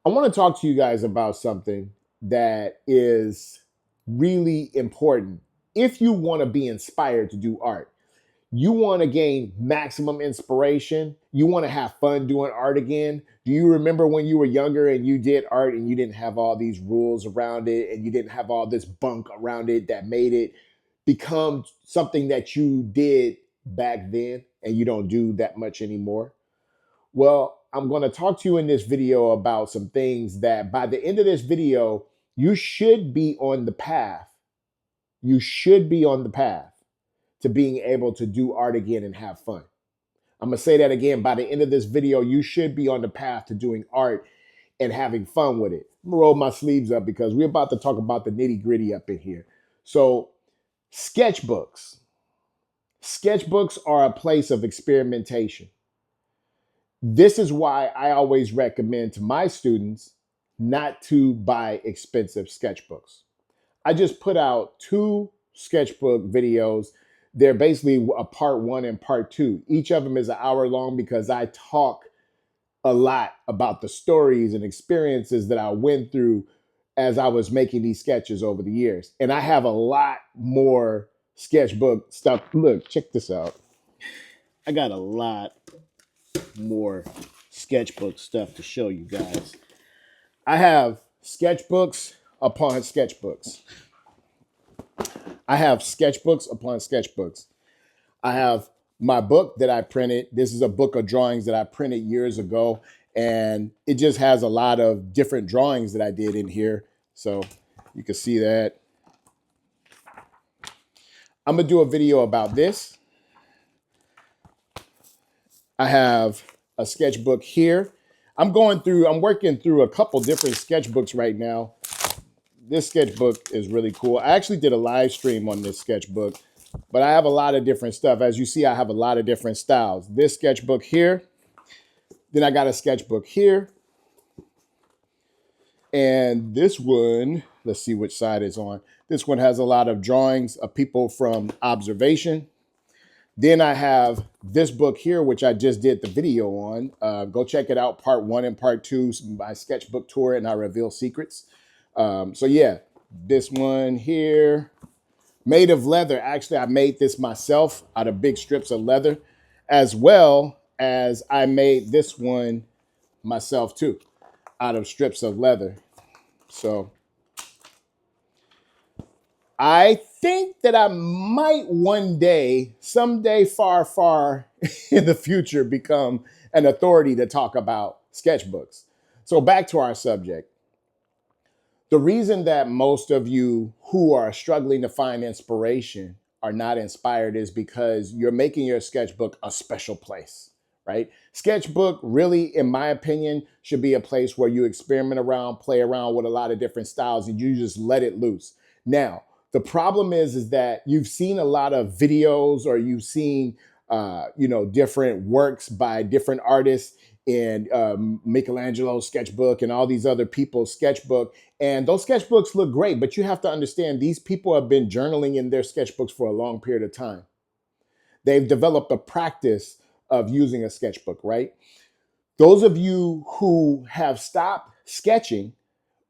I want to talk to you guys about something that is really important. If you want to be inspired to do art, you want to gain maximum inspiration, you want to have fun doing art again. Do you remember when you were younger and you did art and you didn't have all these rules around it and you didn't have all this bunk around it that made it become something that you did back then and you don't do that much anymore? Well, I'm going to talk to you in this video about some things that by the end of this video, you should be on the path. You should be on the path to being able to do art again and have fun. I'm going to say that again. By the end of this video, you should be on the path to doing art and having fun with it. I'm going to roll my sleeves up because we're about to talk about the nitty gritty up in here. So, sketchbooks. Sketchbooks are a place of experimentation. This is why I always recommend to my students not to buy expensive sketchbooks. I just put out two sketchbook videos. They're basically a part one and part two. Each of them is an hour long because I talk a lot about the stories and experiences that I went through as I was making these sketches over the years. And I have a lot more sketchbook stuff. Look, check this out. I got a lot more sketchbook stuff to show you guys. I have sketchbooks upon sketchbooks. I have sketchbooks upon sketchbooks. I have my book that I printed. This is a book of drawings that I printed years ago, and it just has a lot of different drawings that I did in here. So you can see that. I'm gonna do a video about this. I have a sketchbook here. I'm working through a couple different sketchbooks right now. This sketchbook is really cool. I actually did a live stream on this sketchbook, but I have a lot of different stuff. As you see, I have a lot of different styles. This sketchbook here, then I got a sketchbook here. And this one, let's see which side it's on. This one has a lot of drawings of people from observation. Then I have this book here, which I just did the video on. Go check it out, part one and part two, my sketchbook tour, and I reveal secrets. So yeah, this one here, made of leather. Actually, I made this myself out of big strips of leather, as well as I made this one myself too, out of strips of leather. So I think that I might one day, someday far, far in the future, become an authority to talk about sketchbooks. So back to our subject. The reason that most of you who are struggling to find inspiration are not inspired is because you're making your sketchbook a special place, right? Sketchbook really, in my opinion, should be a place where you experiment around, play around with a lot of different styles, and you just let it loose. Now, the problem is that you've seen a lot of videos or you've seen, different works by different artists in Michelangelo's sketchbook and all these other people's sketchbook. And those sketchbooks look great, but you have to understand these people have been journaling in their sketchbooks for a long period of time. They've developed a practice of using a sketchbook, right? Those of you who have stopped sketching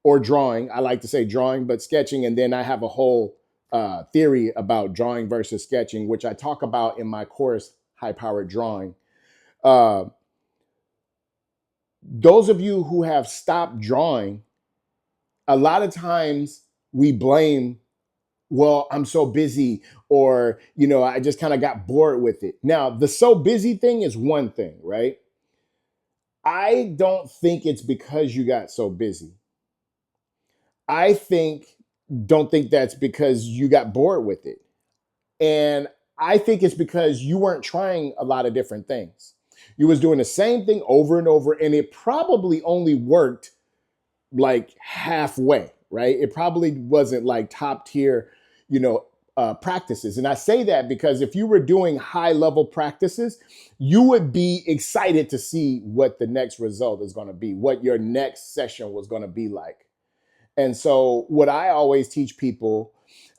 or drawing, I like to say drawing, but sketching, and then I have a whole theory about drawing versus sketching, which I talk about in my course, High Powered Drawing. Those of you who have stopped drawing, a lot of times we blame, well, I'm so busy, or, I just kind of got bored with it. Now, the so busy thing is one thing, right? I don't think it's because you got so busy. I don't think that's because you got bored with it. And I think it's because you weren't trying a lot of different things. You was doing the same thing over and over, and it probably only worked like halfway, right? It probably wasn't like top tier, practices. And I say that because if you were doing high level practices, you would be excited to see what the next result is going to be, what your next session was going to be like. And so what I always teach people,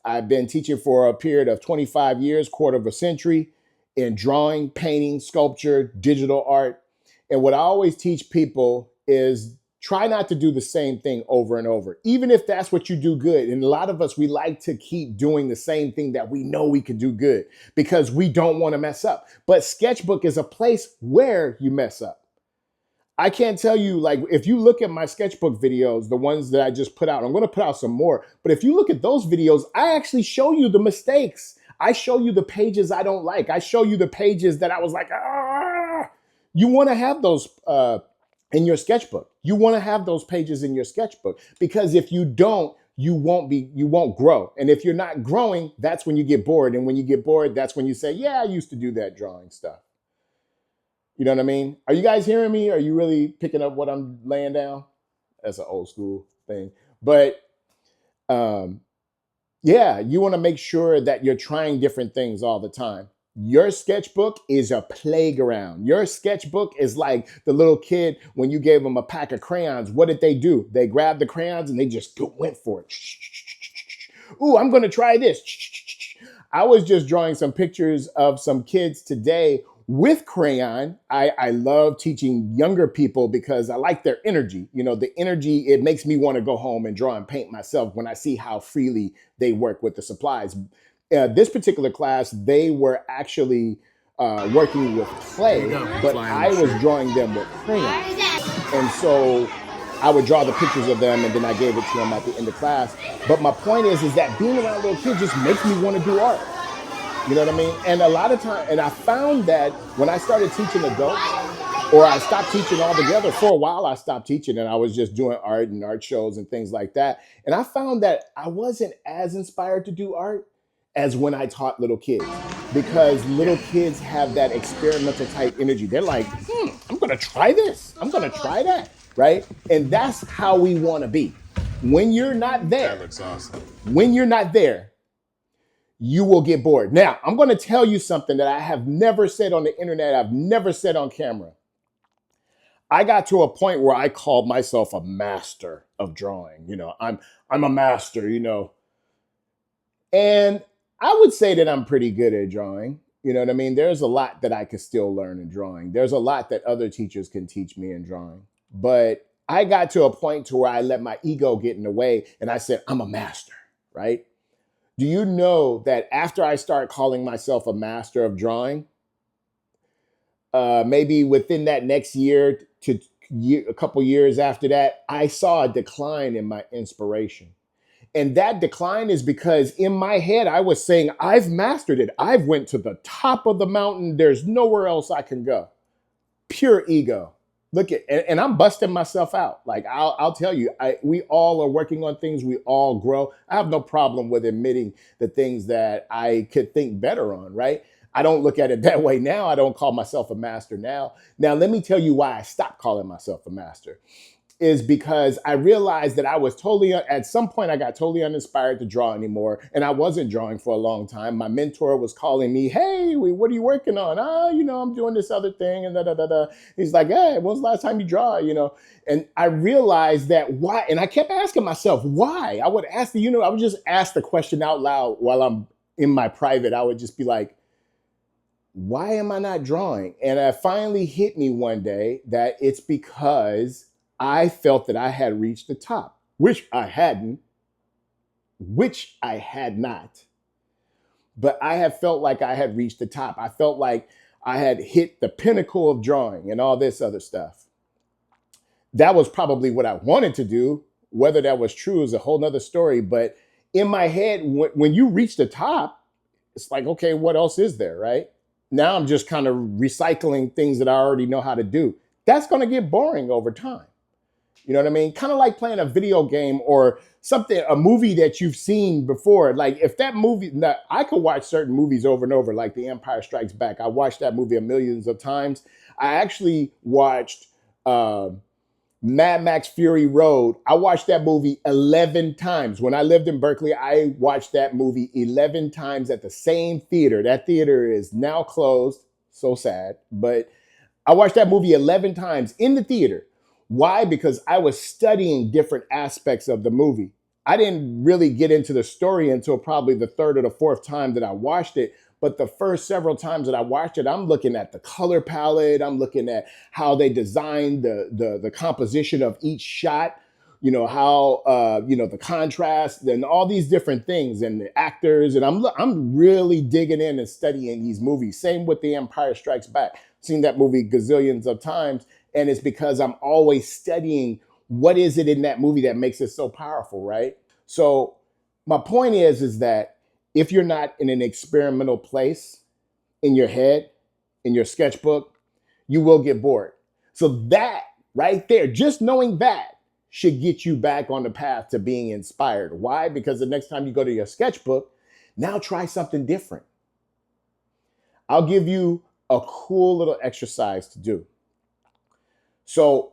I've been teaching for a period of 25 years, quarter of a century, in drawing, painting, sculpture, digital art. And what I always teach people is Try not to do the same thing over and over, even if that's what you do good. And a lot of us, we like to keep doing the same thing that we know we could do good because we don't want to mess up. But Sketchbook is a place where you mess up. I can't tell you, like, if you look at my sketchbook videos, the ones that I just put out, I'm going to put out some more. But if you look at those videos, I actually show you the mistakes. I show you the pages I don't like. I show you the pages that I was like, ah. You want to have those in your sketchbook. You want to have those pages in your sketchbook because if you don't, you won't grow. And if you're not growing, that's when you get bored. And when you get bored, that's when you say, yeah, I used to do that drawing stuff. You know what I mean? Are you guys hearing me? Are you really picking up what I'm laying down? That's an old school thing. But um, yeah, you want to make sure that you're trying different things all the time. Your sketchbook is a playground. Your sketchbook is like the little kid when you gave them a pack of crayons. What did they do? They grabbed the crayons and they just went for it. Ooh, I'm going to try this. I was just drawing some pictures of some kids today with crayon. I love teaching younger people because I like their energy. You know, the energy, it makes me want to go home and draw and paint myself when I see how freely they work with the supplies. This particular class, they were actually working with clay, but I was drawing them with crayon. And so I would draw the pictures of them and then I gave it to them at the end of class. But my point is that being around little kids just makes me want to do art. You know what I mean? And a lot of time, and I found that when I started teaching adults, or I stopped teaching altogether, for a while I stopped teaching and I was just doing art and art shows and things like that. And I found that I wasn't as inspired to do art as when I taught little kids, because little kids have that experimental type energy. They're like, I'm gonna try this, I'm gonna try that, right? And that's how we wanna be. When you're not there, That looks awesome. When you're not there, you will get bored. Now, I'm going to tell you something that I have never said on the internet. I've never said on camera. I got to a point where I called myself a master of drawing. You know, I'm a master, you know. And I would say that I'm pretty good at drawing. You know what I mean? There's a lot that I could still learn in drawing. There's a lot that other teachers can teach me in drawing. But I got to a point to where I let my ego get in the way and I said, I'm a master, right? Do you know that after I start calling myself a master of drawing, maybe within that next year to a couple years after that, I saw a decline in my inspiration. And that decline is because in my head, I was saying, I've mastered it. I've went to the top of the mountain. There's nowhere else I can go. Pure ego. Look at, and I'm busting myself out. Like I'll tell you, we all are working on things. We all grow. I have no problem with admitting the things that I could think better on, right? I don't look at it that way now. I don't call myself a master now. Now, let me tell you why I stopped calling myself a master. Is because I realized that I was at some point, I got totally uninspired to draw anymore. And I wasn't drawing for a long time. My mentor was calling me, hey, what are you working on? I'm doing this other thing and da, da, da, da. He's like, hey, when's the last time you draw? And I realized that why, and I kept asking myself, why? I would I would just ask the question out loud while I'm in my private. I would just be like, why am I not drawing? And it finally hit me one day that it's because I felt that I had reached the top, which I hadn't, which I had not. But I have felt like I had reached the top. I felt like I had hit the pinnacle of drawing and all this other stuff. That was probably what I wanted to do. Whether that was true is a whole nother story. But in my head, when you reach the top, it's like, okay, what else is there, right? Now I'm just kind of recycling things that I already know how to do. That's going to get boring over time. You know what I mean? Kind of like playing a video game or something, a movie that you've seen before. Like if that movie, now, I could watch certain movies over and over, like The Empire Strikes Back. I watched that movie millions of times. I actually watched Mad Max Fury Road. I watched that movie 11 times. When I lived in Berkeley, I watched that movie 11 times at the same theater. That theater is now closed. So sad. But I watched that movie 11 times in the theater. Why? Because I was studying different aspects of the movie. I didn't really get into the story until probably the third or the fourth time that I watched it, But the first several times that I watched it, I'm looking at the color palette. I'm looking at how they designed the composition of each shot. How the contrast and all these different things and the actors, and I'm really digging in and studying these movies. Same with The Empire Strikes Back. Seen that movie gazillions of times, and it's because I'm always studying what is it in that movie that makes it so powerful, right? So my point is that if you're not in an experimental place in your head, in your sketchbook, you will get bored. So that right there, just knowing that should get you back on the path to being inspired. Why? Because the next time you go to your sketchbook, now try something different. I'll give you a cool little exercise to do. So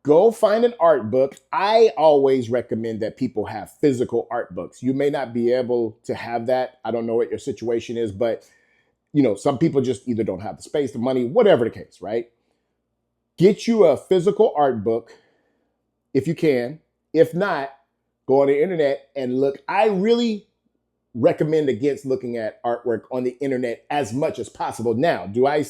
go find an art book. I always recommend that people have physical art books. You may not be able to have that. I don't know what your situation is, but some people just either don't have the space, the money, whatever the case, right? Get you a physical art book if you can. If not, go on the internet and look. I really recommend against looking at artwork on the internet as much as possible. Now, do I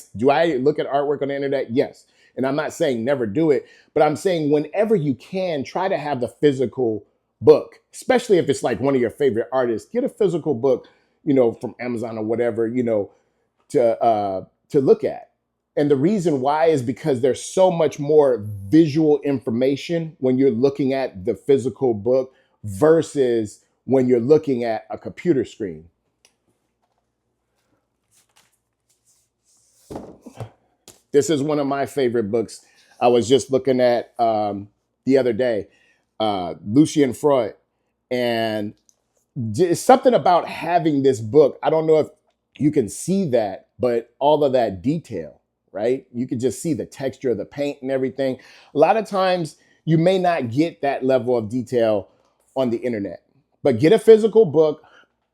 look at artwork on the internet? Yes. And I'm not saying never do it, but I'm saying whenever you can, try to have the physical book, especially if it's like one of your favorite artists. Get a physical book, from Amazon or whatever, to look at. And the reason why is because there's so much more visual information when you're looking at the physical book versus when you're looking at a computer screen. This is one of my favorite books. I was just looking at the other day, Lucian Freud, and it's something about having this book. I don't know if you can see that, but all of that detail, right? You can just see the texture of the paint and everything. A lot of times you may not get that level of detail on the internet, but get a physical book,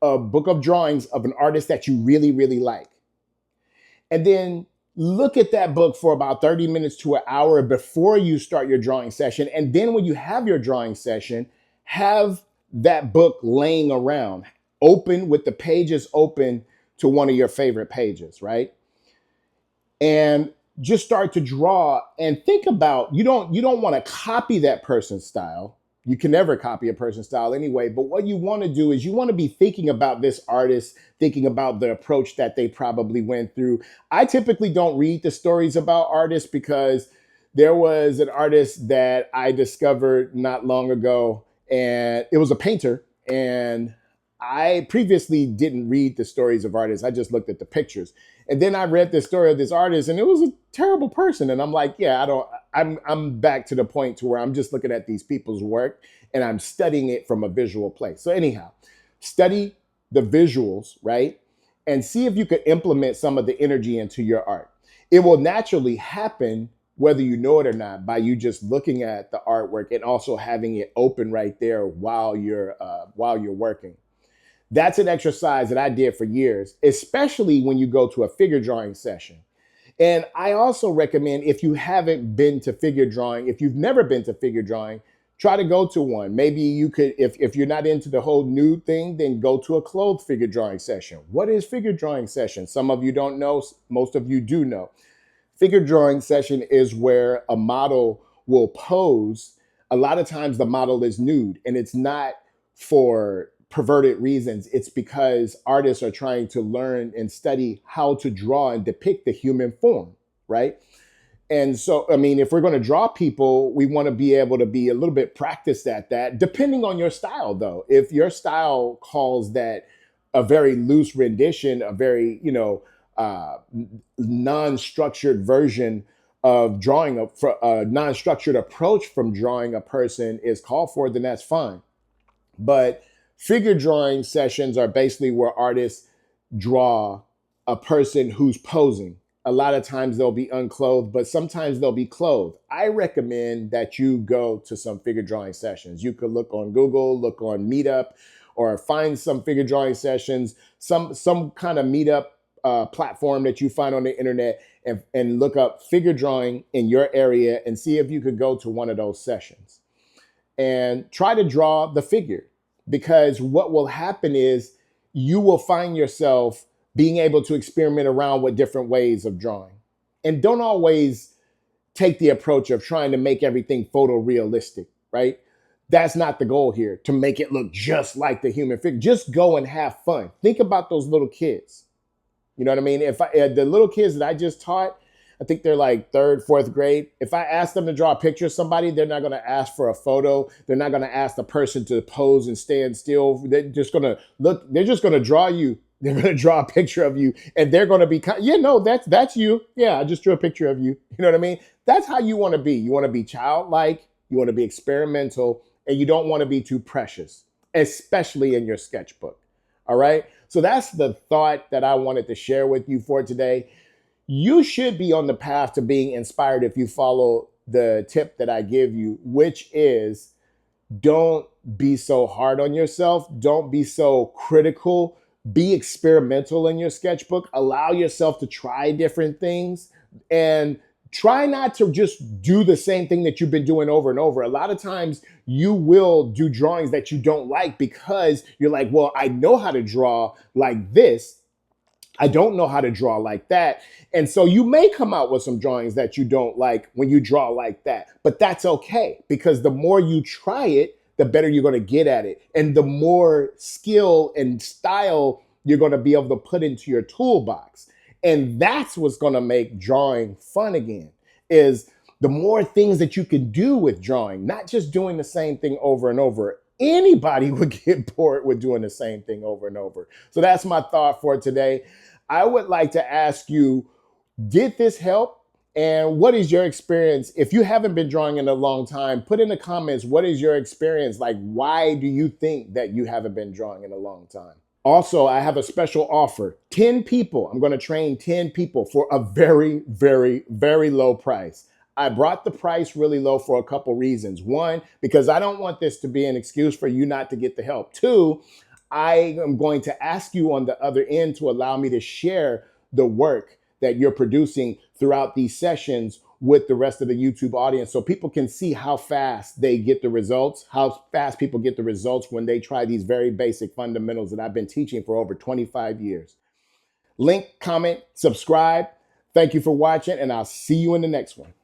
a book of drawings of an artist that you really, really like. And then look at that book for about 30 minutes to an hour before you start your drawing session. And then when you have your drawing session, have that book laying around, open with the pages open to one of your favorite pages, right? And just start to draw and think about, you don't want to copy that person's style. You can never copy a person's style anyway, but what you want to do is you want to be thinking about this artist, thinking about the approach that they probably went through. I typically don't read the stories about artists because there was an artist that I discovered not long ago, and it was a painter, and I previously didn't read the stories of artists. I just looked at the pictures. And then I read the story of this artist, and it was a terrible person. And I'm like, yeah, I'm back to the point to where I'm just looking at these people's work and I'm studying it from a visual place. So anyhow, study the visuals, right? And see if you could implement some of the energy into your art. It will naturally happen whether you know it or not by you just looking at the artwork and also having it open right there while you're working. That's an exercise that I did for years, especially when you go to a figure drawing session. And I also recommend, if you haven't been to figure drawing, if you've never been to figure drawing, try to go to one. Maybe you could, if you're not into the whole nude thing, then go to a clothed figure drawing session. What is figure drawing session? Some of you don't know, most of you do know. Figure drawing session is where a model will pose. A lot of times the model is nude, and it's not for perverted reasons. It's because artists are trying to learn and study how to draw and depict the human form, right? And so, I mean, if we're going to draw people, we want to be able to be a little bit practiced at that, depending on your style, though. If your style calls that a very loose rendition, a very, non-structured version of drawing, a non-structured approach from drawing a person is called for, then that's fine. But figure drawing sessions are basically where artists draw a person who's posing. A lot of times they'll be unclothed, but sometimes they'll be clothed. I recommend that you go to some figure drawing sessions. You could look on Google, look on Meetup, or find some figure drawing sessions, some kind of Meetup platform that you find on the internet, and look up figure drawing in your area and see if you could go to one of those sessions and try to draw the figure. Because what will happen is you will find yourself being able to experiment around with different ways of drawing. And don't always take the approach of trying to make everything photorealistic, right? That's not the goal here, to make it look just like the human figure. Just go and have fun. Think about those little kids. You know what I mean? If the little kids that I just taught, I think they're like third, fourth grade. If I ask them to draw a picture of somebody, they're not going to ask for a photo. They're not going to ask the person to pose and stand still. They're just going to look. They're just going to draw you. They're going to draw a picture of you, and they're going to be, yeah, no, that's you. Yeah, I just drew a picture of you. You know what I mean? That's how you want to be. You want to be childlike. You want to be experimental, and you don't want to be too precious, especially in your sketchbook. All right. So that's the thought that I wanted to share with you for today. You should be on the path to being inspired if you follow the tip that I give you, which is don't be so hard on yourself. Don't be so critical. Be experimental in your sketchbook. Allow yourself to try different things and try not to just do the same thing that you've been doing over and over. A lot of times you will do drawings that you don't like because you're like, well, I know how to draw like this. I don't know how to draw like that. And so you may come out with some drawings that you don't like when you draw like that, but that's okay, because the more you try it, the better you're going to get at it. And the more skill and style you're going to be able to put into your toolbox. And that's what's going to make drawing fun again, is the more things that you can do with drawing, not just doing the same thing over and over. Anybody would get bored with doing the same thing over and over. So that's my thought for today. I would like to ask you, did this help? And what is your experience? If you haven't been drawing in a long time, put in the comments, what is your experience? Like, why do you think that you haven't been drawing in a long time? Also, I have a special offer. 10 people, I'm going to train 10 people for a very, very, very low price. I brought the price really low for a couple reasons. One, because I don't want this to be an excuse for you not to get the help. Two, I am going to ask you on the other end to allow me to share the work that you're producing throughout these sessions with the rest of the YouTube audience, so people can see how fast they get the results, how fast people get the results when they try these very basic fundamentals that I've been teaching for over 25 years. Link, comment, subscribe. Thank you for watching, and I'll see you in the next one.